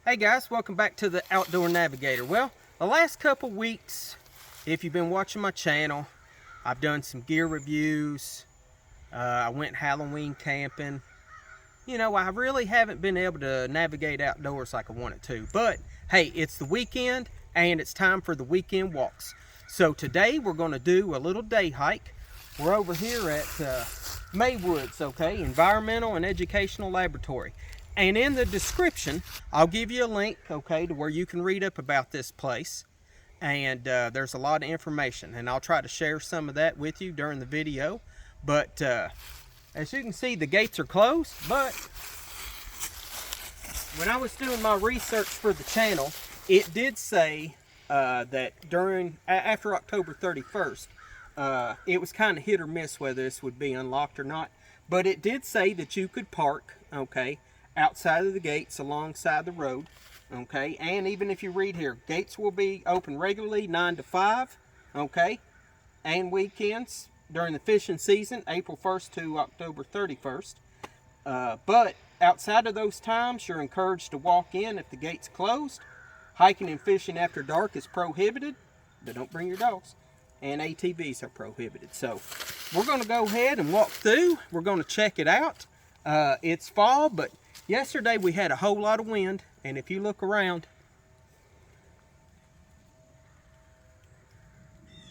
Hey guys, welcome back to the Outdoor Navigator. Well, the last couple weeks, if you've been watching my channel, I've done some gear reviews. I went Halloween camping. You know, I really haven't been able to navigate outdoors like I wanted to. But hey, it's the weekend and it's time for the weekend walks. So today we're going to do a little day hike. We're over here at Maywoods, okay, Environmental and Educational Laboratory. And in the description, I'll give you a link, okay, to where you can read up about this place. And there's a lot of information, and I'll try to share some of that with you during the video. But as you can see, the gates are closed. But when I was doing my research for the channel, it did say that after October 31st, it was kind of hit or miss whether this would be unlocked or not. But it did say that you could park, okay, outside of the gates alongside the road, okay. And even if you read here, gates will be open regularly 9 to 5, okay, and weekends during the fishing season, April 1st to October 31st. But outside of those times, you're encouraged to walk in if the gate's closed. Hiking and fishing after dark is prohibited, but don't bring your dogs. And ATVs are prohibited. So we're going to go ahead and walk through. We're going to check it out. It's fall, but yesterday we had a whole lot of wind, and if you look around,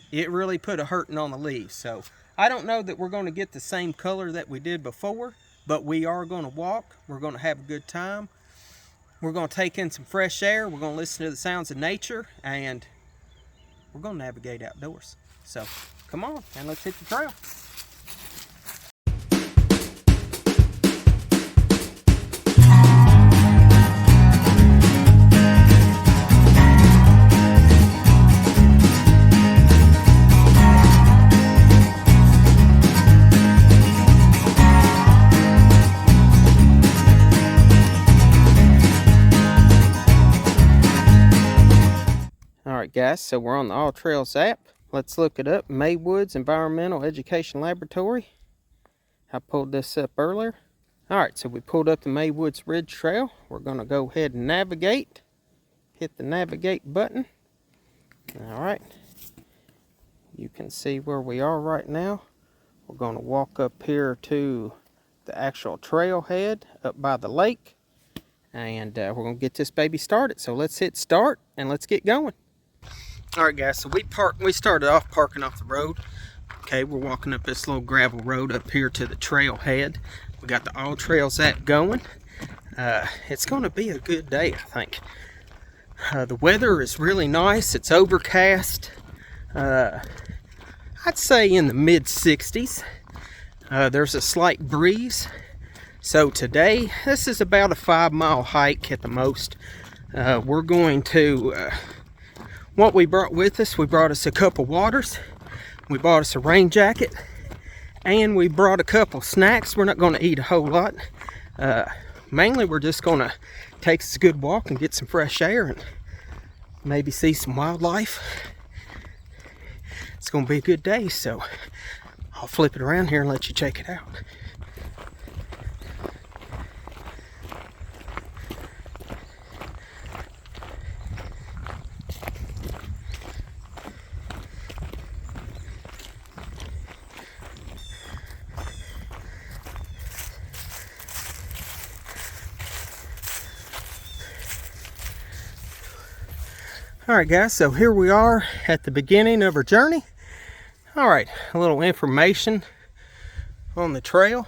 it really put a hurting on the leaves. So I don't know that we're going to get the same color that we did before, but we are going to walk. We're going to have a good time. We're going to take in some fresh air. We're going to listen to the sounds of nature, and we're going to navigate outdoors. So come on and let's hit the trail. Alright guys, so we're on the AllTrails app. Let's look it up. Maywoods Environmental Education Laboratory. I pulled this up earlier. Alright, so we pulled up the Maywoods Ridge Trail. We're going to go ahead and navigate. Hit the navigate button. Alright. You can see where we are right now. We're going to walk up here to the actual trailhead up by the lake. And we're going to get this baby started. So let's hit start and let's get going. Alright guys, so we started off parking off the road. Okay, we're walking up this little gravel road up here to the trailhead. We got the AllTrails app going. It's going to be a good day, I think. The weather is really nice. It's overcast. I'd say in the mid 60s. There's a slight breeze. So today, this is about a 5-mile hike at the most. We're going to... what we brought with us, we brought us a couple waters, we bought us a rain jacket, and we brought a couple snacks. We're not going to eat a whole lot. Mainly we're just going to take us a good walk and get some fresh air and maybe see some wildlife. It's going to be a good day, so I'll flip it around here and let you check it out. Alright guys, so here we are at the beginning of our journey. Alright, a little information on the trail.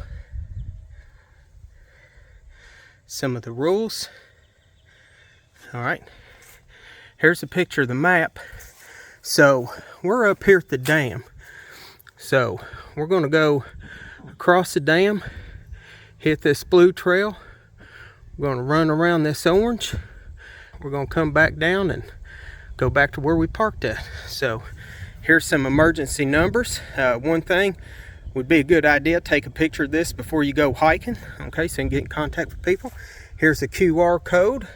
Some of the rules. Alright, here's a picture of the map. So, we're up here at the dam. So, we're going to go across the dam, hit this blue trail. We're going to run around this orange. We're going to come back down and go back to where we parked at. So here's some emergency numbers. One thing would be a good idea, take a picture of this before you go hiking, okay, so you can get in contact with people. Here's a QR code,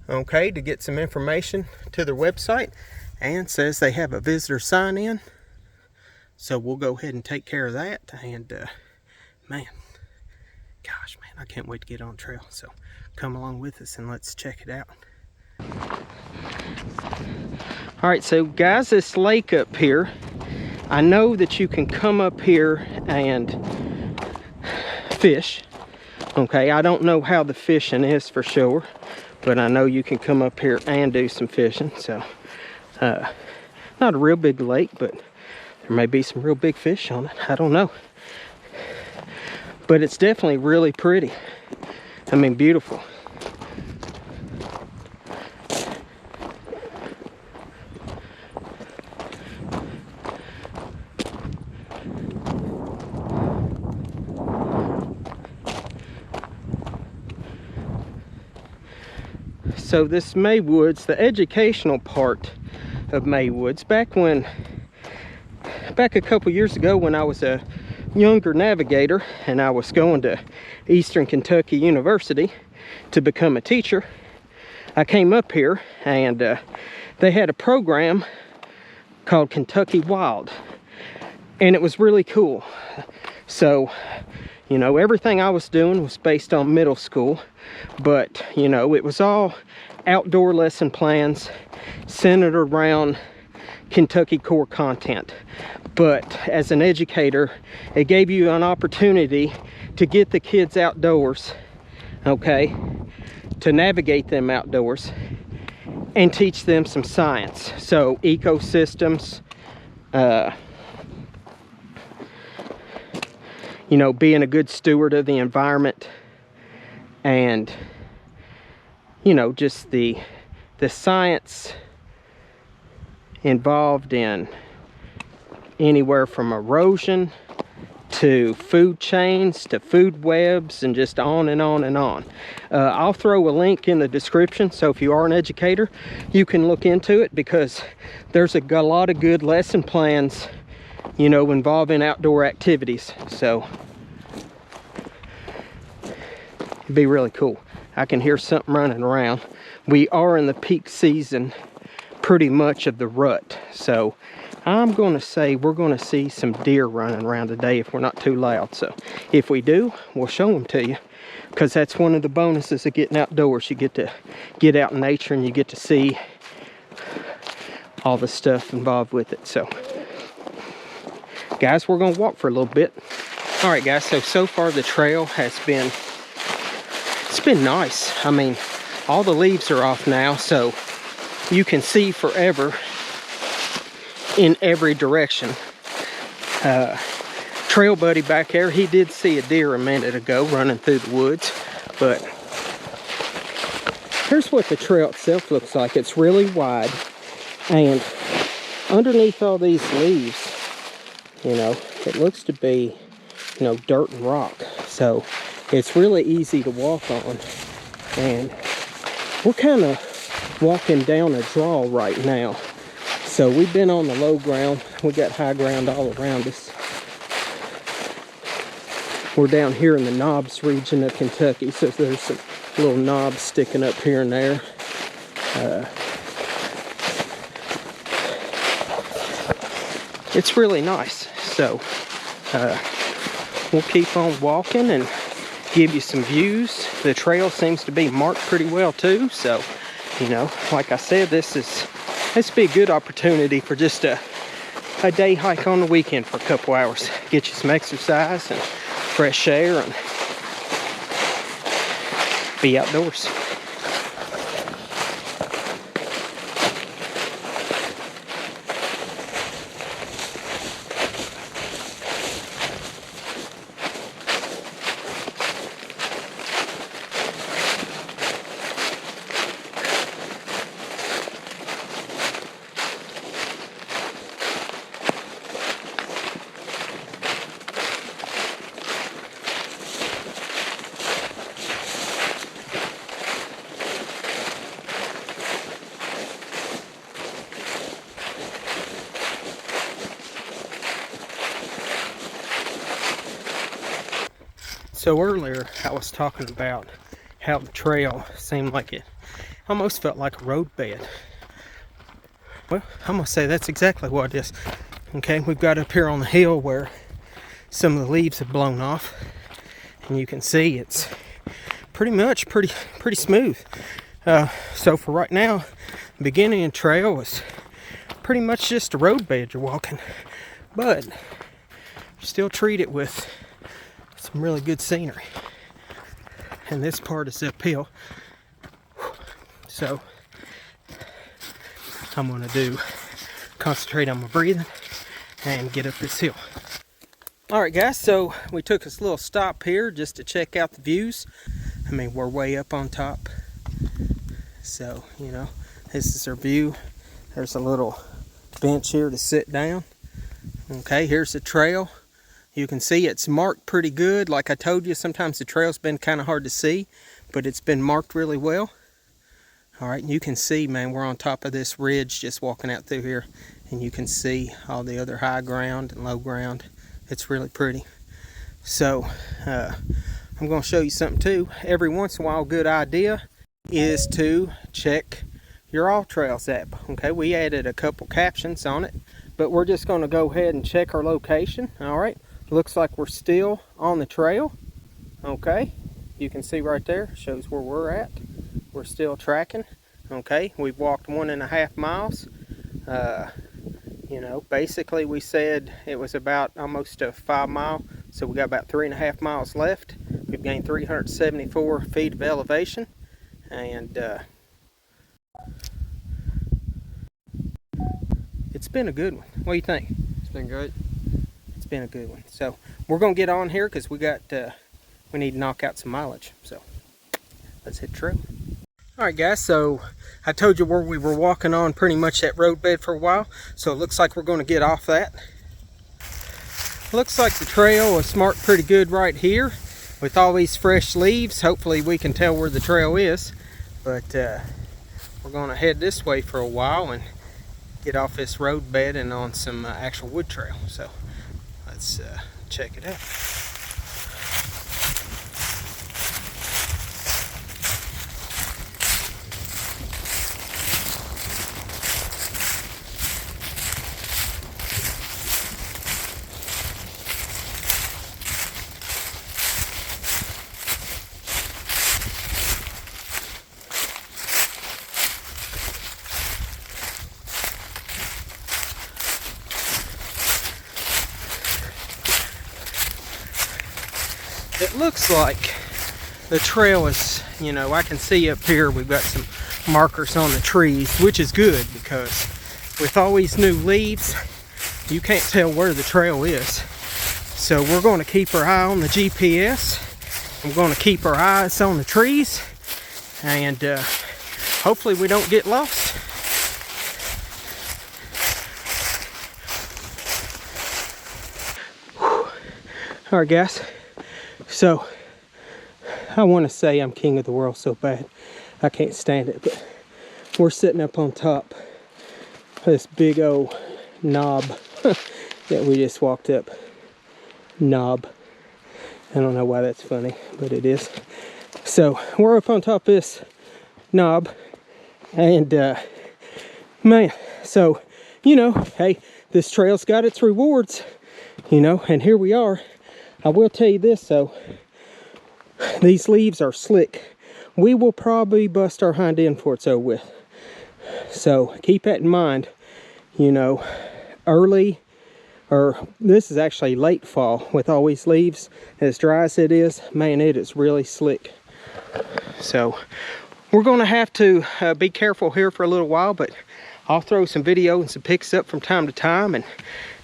okay, to get some information to their website, and says they have a visitor sign in. So we'll go ahead and take care of that. And man, gosh, man, I can't wait to get on trail. So come along with us and let's check it out. All right, so guys, this lake up here, I know that you can come up here and fish. Okay, I don't know how the fishing is for sure, but I know you can come up here and do some fishing. So not a real big lake, but there may be some real big fish on it. I don't know, but it's definitely really pretty. I mean, beautiful. So this Maywoods, the educational part of Maywoods, back a couple years ago when I was a younger navigator and I was going to Eastern Kentucky University to become a teacher, I came up here and they had a program called Kentucky Wild, and it was really cool. So, you know, everything I was doing was based on middle school, but, you know, it was all outdoor lesson plans centered around Kentucky core content. But as an educator, it gave you an opportunity to get the kids outdoors, okay, to navigate them outdoors and teach them some science. So ecosystems, you know, being a good steward of the environment, and, you know, just the science involved in anywhere from erosion to food chains to food webs and just on and on and on. I'll throw a link in the description, so if you are an educator, you can look into it, because there's a lot of good lesson plans, you know, involving outdoor activities. So it'd be really cool. I can hear something running around. We are in the peak season pretty much of the rut, so I'm going to say we're going to see some deer running around today if we're not too loud. So if we do, we'll show them to you, because that's one of the bonuses of getting outdoors. You get to get out in nature and you get to see all the stuff involved with it. So guys, we're going to walk for a little bit. All right guys, so far the trail has been, it's been nice. I mean, all the leaves are off now, so you can see forever in every direction. Trail buddy back there, he did see a deer a minute ago running through the woods, but here's what the trail itself looks like. It's really wide, and underneath all these leaves, you know, it looks to be, you know, dirt and rock. So it's really easy to walk on, and we're kind of walking down a draw right now. So we've been on the low ground. We got high ground all around us. We're down here in the knobs region of Kentucky, so there's some little knobs sticking up here and there. It's really nice. So we'll keep on walking and give you some views. The trail seems to be marked pretty well too, so, you know, like I said, this be a good opportunity for just a day hike on the weekend for a couple hours. Get you some exercise and fresh air and be outdoors. So earlier I was talking about how the trail seemed like it almost felt like a roadbed. Well, I'm gonna say that's exactly what it is. Okay, we've got up here on the hill where some of the leaves have blown off, and you can see it's pretty much pretty smooth. So for right now, the beginning of the trail was pretty much just a road bed you're walking, but still treat it with some really good scenery. And this part is uphill, so I'm gonna concentrate on my breathing and get up this hill. All right, guys, so we took this little stop here just to check out the views. I mean, we're way up on top, so you know, this is our view. There's a little bench here to sit down. Okay, here's the trail. You can see it's marked pretty good. Like I told you, sometimes the trail's been kind of hard to see, but it's been marked really well. All right, you can see, man, we're on top of this ridge just walking out through here, and you can see all the other high ground and low ground. It's really pretty. So I'm going to show you something too. Every once in a while, a good idea is to check your AllTrails app. Okay, we added a couple captions on it, but we're just going to go ahead and check our location. All right, looks like we're still on the trail. Okay, you can see right there, shows where we're at. We're still tracking. Okay, we've walked 1.5 miles. You know, basically we said it was about almost a 5 mile, so we got about 3.5 miles left. We've gained 374 feet of elevation, and it's been a good one. What do you think? It's been great. It's been a good one. So we're gonna get on here because we need to knock out some mileage. So let's hit the trail. All right, guys, so I told you where we were walking on pretty much that road bed for a while, so it looks like we're going to get off that. Looks like the trail is marked pretty good right here with all these fresh leaves. Hopefully we can tell where the trail is, but we're going to head this way for a while and get off this road bed and on some actual wood trail. So let's check it out. It looks like the trail is, you know, I can see up here we've got some markers on the trees, which is good because with all these new leaves, you can't tell where the trail is. So we're going to keep our eye on the GPS. I'm going to keep our eyes on the trees, and hopefully we don't get lost. All right, guys. So, I want to say I'm king of the world so bad. I can't stand it, but we're sitting up on top of this big old knob that we just walked up. Knob. I don't know why that's funny, but it is. So, we're up on top of this knob, and man, so, you know, hey, this trail's got its rewards, you know, and here we are. I will tell you this though, these leaves are slick. We will probably bust our hind end before it's over with. So keep that in mind, you know, early, or this is actually late fall with all these leaves. As dry as it is, man, it is really slick. So we're going to have to be careful here for a little while, but I'll throw some video and some pics up from time to time. And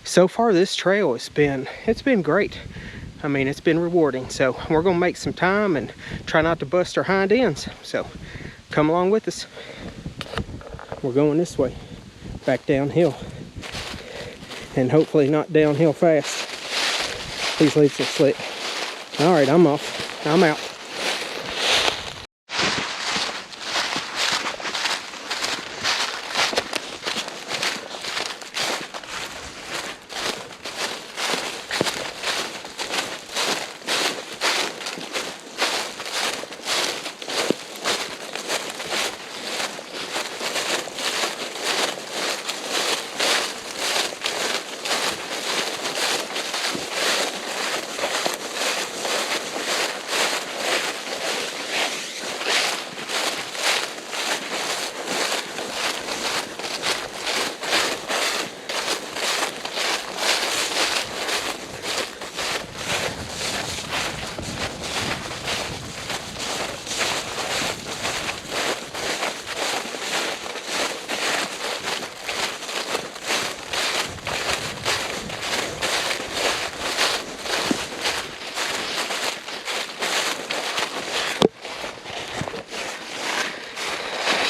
so far this trail it's been great. I mean, it's been rewarding. So we're gonna make some time and try not to bust our hind ends. So come along with us. We're going this way, back downhill, and hopefully not downhill fast. These leaves are slick. All right, I'm off. I'm out.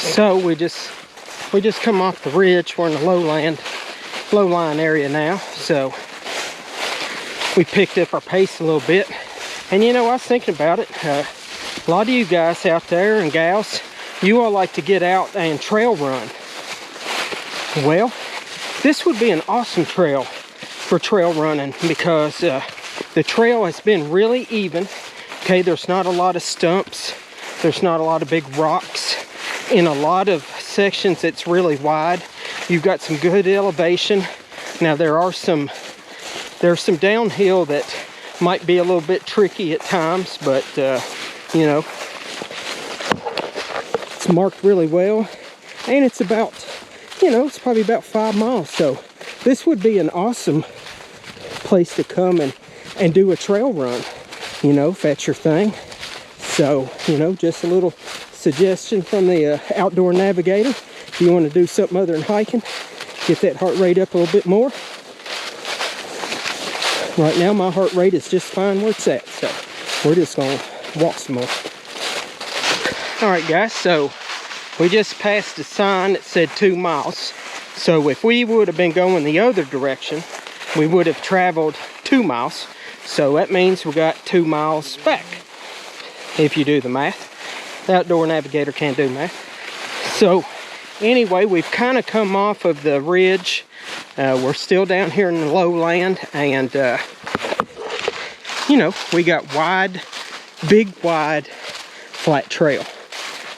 So we just come off the ridge. We're in the low line area now. So we picked up our pace a little bit. And you know, I was thinking about it. A lot of you guys out there and gals, you all like to get out and trail run. Well, this would be an awesome trail for trail running because the trail has been really even. Okay, there's not a lot of stumps. There's not a lot of big rocks. In a lot of sections, it's really wide. You've got some good elevation. Now there's some downhill that might be a little bit tricky at times, but you know, it's marked really well, and it's about, you know, it's probably about 5 miles. So this would be an awesome place to come and do a trail run, you know, if that's your thing. So, you know, just a little suggestion from the Outdoor Navigator. If you want to do something other than hiking, get that heart rate up a little bit more. Right now my heart rate is just fine where it's at, so we're just going to walk some more. Alright guys, so we just passed a sign that said 2 miles. So if we would have been going the other direction, we would have traveled 2 miles. So that means we got 2 miles back, if you do the math. The Outdoor Navigator can't do math. So anyway, we've kind of come off of the ridge. We're still down here in the lowland, and you know, we got big wide flat trail.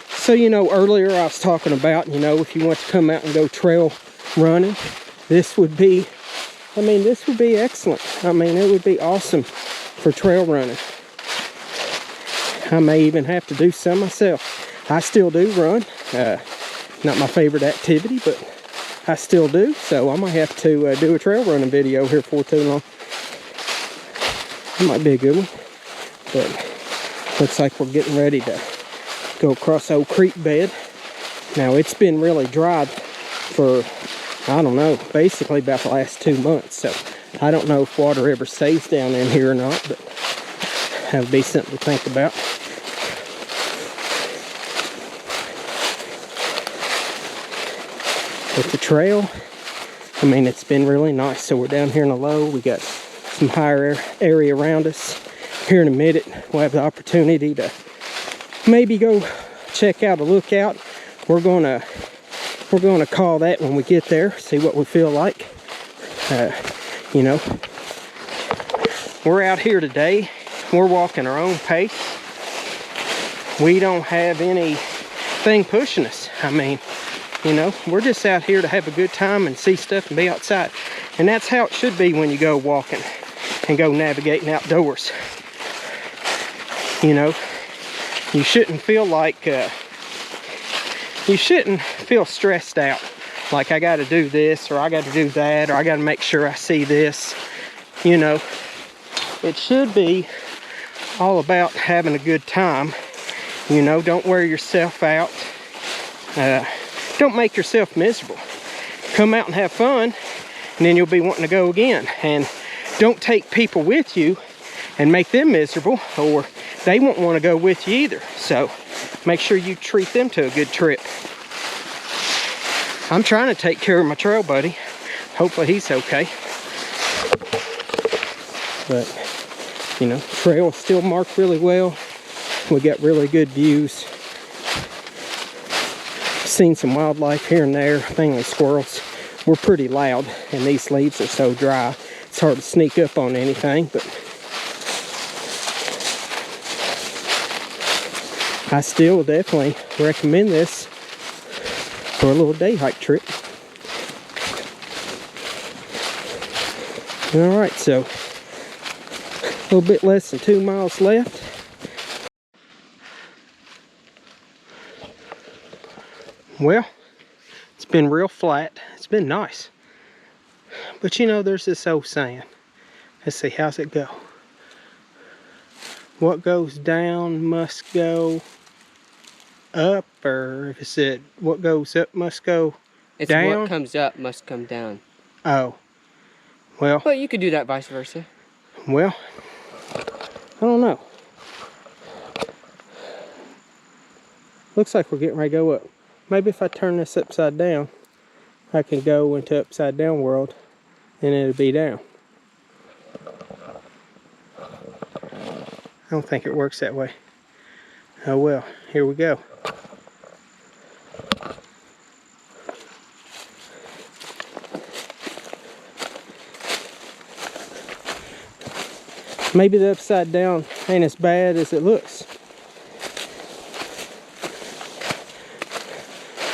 So, you know, earlier I was talking about, you know, if you want to come out and go trail running, this would be, I mean, this would be excellent. I mean, it would be awesome for trail running. I may even have to do some myself. I still do run. Not my favorite activity, but I still do. So I might have to do a trail running video here for too long. It might be a good one. But looks like we're getting ready to go across old creek bed. Now it's been really dry for, I don't know, basically about the last 2 months. So I don't know if water ever stays down in here or not, but that would be something to think about. But the trail, I mean, it's been really nice. So we're down here in the low. We got some higher area around us. Here in a minute, we'll have the opportunity to maybe go check out a lookout. We're gonna call that when we get there. See what we feel like. You know, we're out here today. We're walking our own pace. We don't have anything pushing us. I mean, you know, we're just out here to have a good time and see stuff and be outside. And that's how it should be when you go walking and go navigating outdoors. You know, you shouldn't feel like, you shouldn't feel stressed out. Like I got to do this or I got to do that or I got to make sure I see this. You know, it should be all about having a good time. You know, don't wear yourself out. Don't make yourself miserable. Come out and have fun, and then you'll be wanting to go again. And don't take people with you and make them miserable, or they won't want to go with you either. So make sure you treat them to a good trip. I'm trying to take care of my trail buddy. Hopefully he's okay. But, you know, the trail is still marked really well. We got really good views. Seen some wildlife here and there, mainly squirrels. We're pretty loud, and these leaves are so dry, it's hard to sneak up on anything, but I still definitely recommend this for a little day hike trip. Alright, so a little bit less than 2 miles left. Well, it's been real flat. It's been nice. But you know, there's this old saying. Let's see, how's it go? What goes down must go up, or if it said what goes up must go it's down? What comes up must come down. Oh. Well. But you could do that vice versa. Well, I don't know. Looks like we're getting ready to go up. maybe if I turn this upside down, I can go into upside down world and it'll be down. I don't think it works that way. Oh well, here we go. Maybe the upside down ain't as bad as it looks.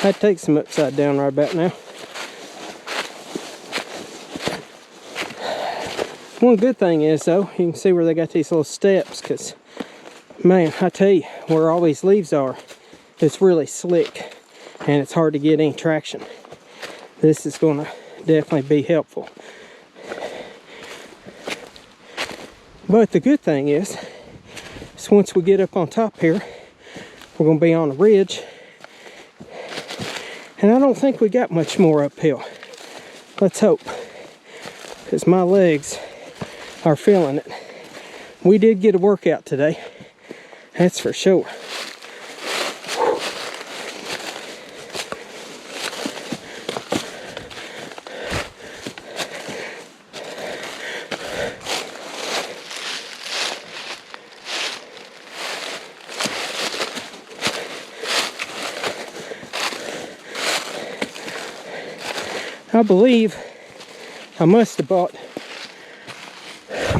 I'd take some upside down right about now. One good thing is though, you can see where they got these little steps, because man, I tell you, where all these leaves are, it's really slick and it's hard to get any traction. This is going to definitely be helpful. But the good thing is once we get up on top here, we're going to be on a ridge. And I don't think we got much more uphill. Let's hope, because my legs are feeling it. We did get a workout today, that's for sure. I believe I must have bought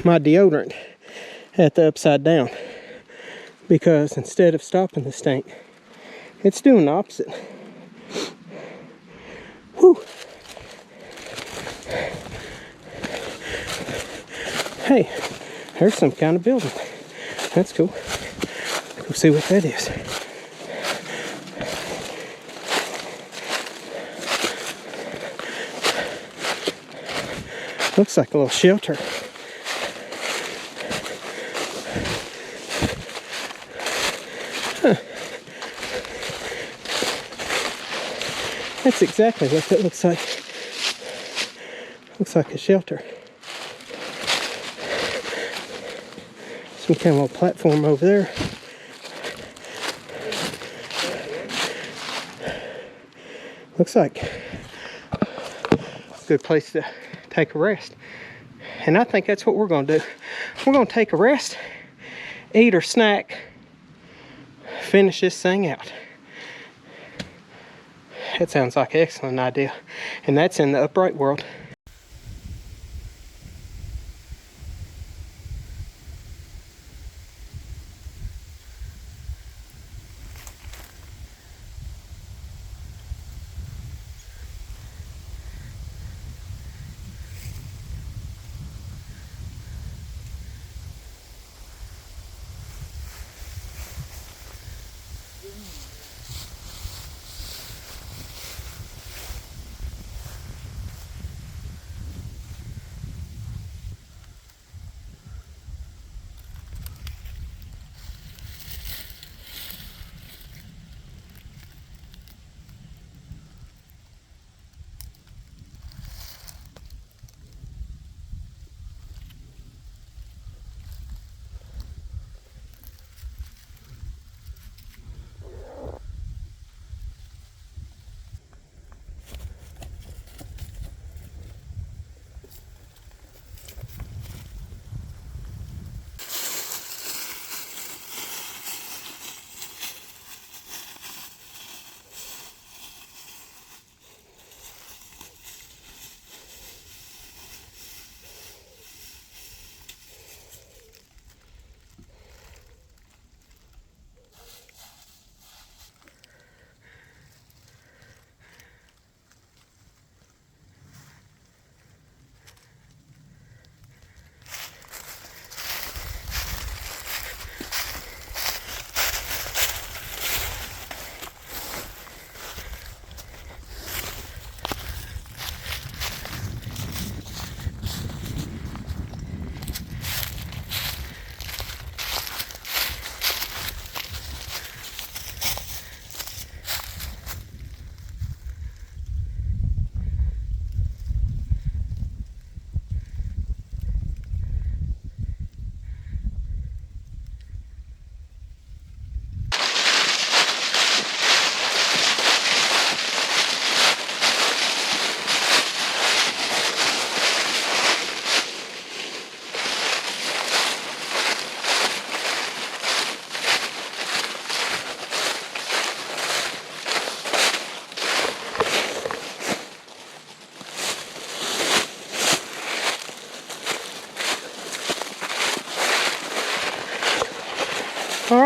my deodorant at the upside down, because instead of stopping the stink, it's doing the opposite. Whew. Hey, there's some kind of building. That's cool. Go see what that is. Looks like a little shelter. Huh. That's exactly what that looks like. Looks like a shelter. Some kind of little platform over there. Looks like a good place to take a rest. And I think that's what we're going to do. We're going to take a rest, eat or snack, finish this thing out. That sounds like an excellent idea. And that's in the upright world.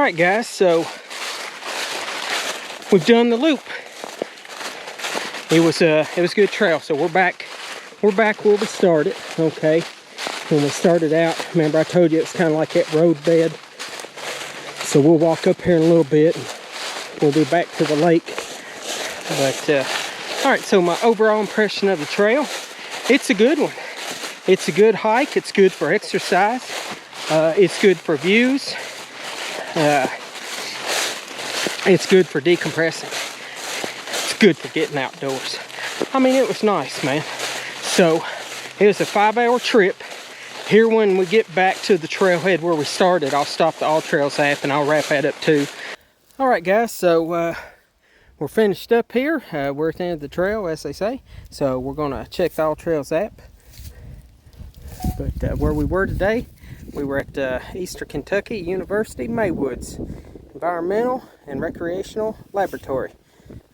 right, guys, so we've done the loop. It was a good trail, so we're back where we started. Okay, when we started out, remember I told you it's kind of like that road bed. So we'll walk up here in a little bit and we'll be back to the lake. But all right, so my overall impression of the trail, it's a good one. It's a good hike. It's good for exercise. It's good for views. It's good for decompressing. It's good for getting outdoors. I mean, it was nice, man. So it was a 5-hour trip. Here, when we get back to the trailhead where we started, I'll stop the AllTrails app and I'll wrap that up too. All right, guys, so we're finished up here. We're at the end of the trail, as they say. So we're gonna check the AllTrails app. But where we were today, we were at Eastern Kentucky University Maywoods Environmental and Recreational Laboratory,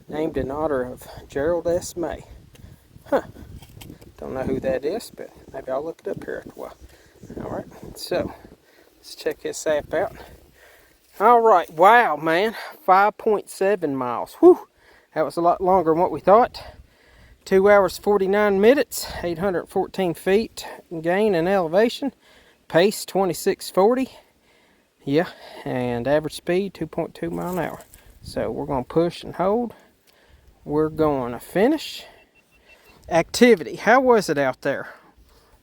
named in honor of Gerald S. May. Huh. Don't know who that is, but maybe I'll look it up here after a while. Alright, so let's check this app out. Alright, wow, man. 5.7 miles. Whew! That was a lot longer than what we thought. 2 hours 49 minutes, 814 feet gain in elevation. Pace 2640. Yeah, and average speed 2.2 mile an hour. So we're going to push and hold. We're going to finish. Activity, how was it out there?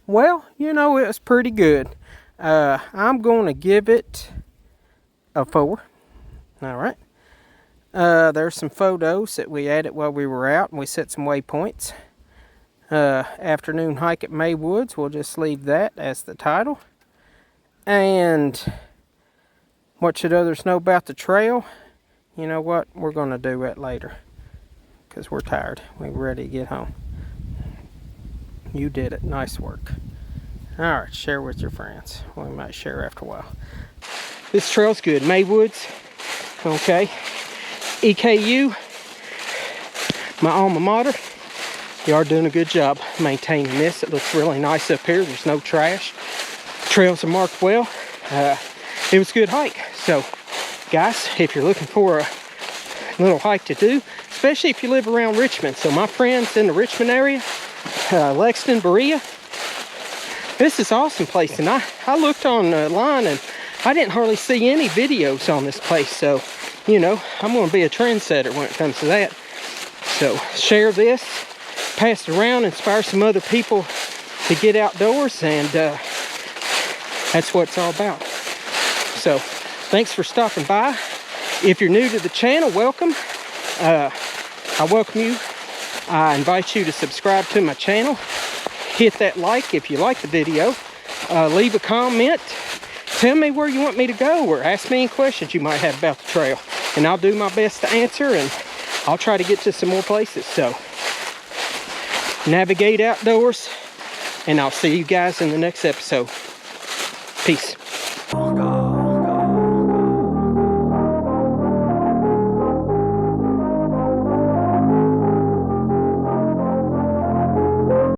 Well, you know, it was pretty good. I'm going to give it a 4. All right. There's some photos that we added while we were out, and we set some waypoints. Afternoon hike at Maywoods, we'll just leave that as the title. And what should others know about the trail? You know what? We're going to do that later because we're tired. We're ready to get home. You did it. Nice work. All right, share with your friends. We might share after a while. This trail's good. Maywoods. Okay. EKU, my alma mater. You are doing a good job maintaining this. It looks really nice up here. There's no trash. Trails are marked well. It was a good hike. So, guys, if you're looking for a little hike to do, especially if you live around Richmond. So my friends in the Richmond area, Lexington, Berea, this is an awesome place. And I looked online and I didn't hardly see any videos on this place. So, you know, I'm going to be a trendsetter when it comes to that. So share this, pass it around, inspire some other people to get outdoors, and that's what it's all about. So thanks for stopping by. If you're new to the channel, welcome. I welcome you. I invite you to subscribe to my channel. Hit that like if you like the video. Leave a comment. Tell me where you want me to go, or ask me any questions you might have about the trail. And I'll do my best to answer, and I'll try to get to some more places. So, navigate outdoors, and I'll see you guys in the next episode. Peace.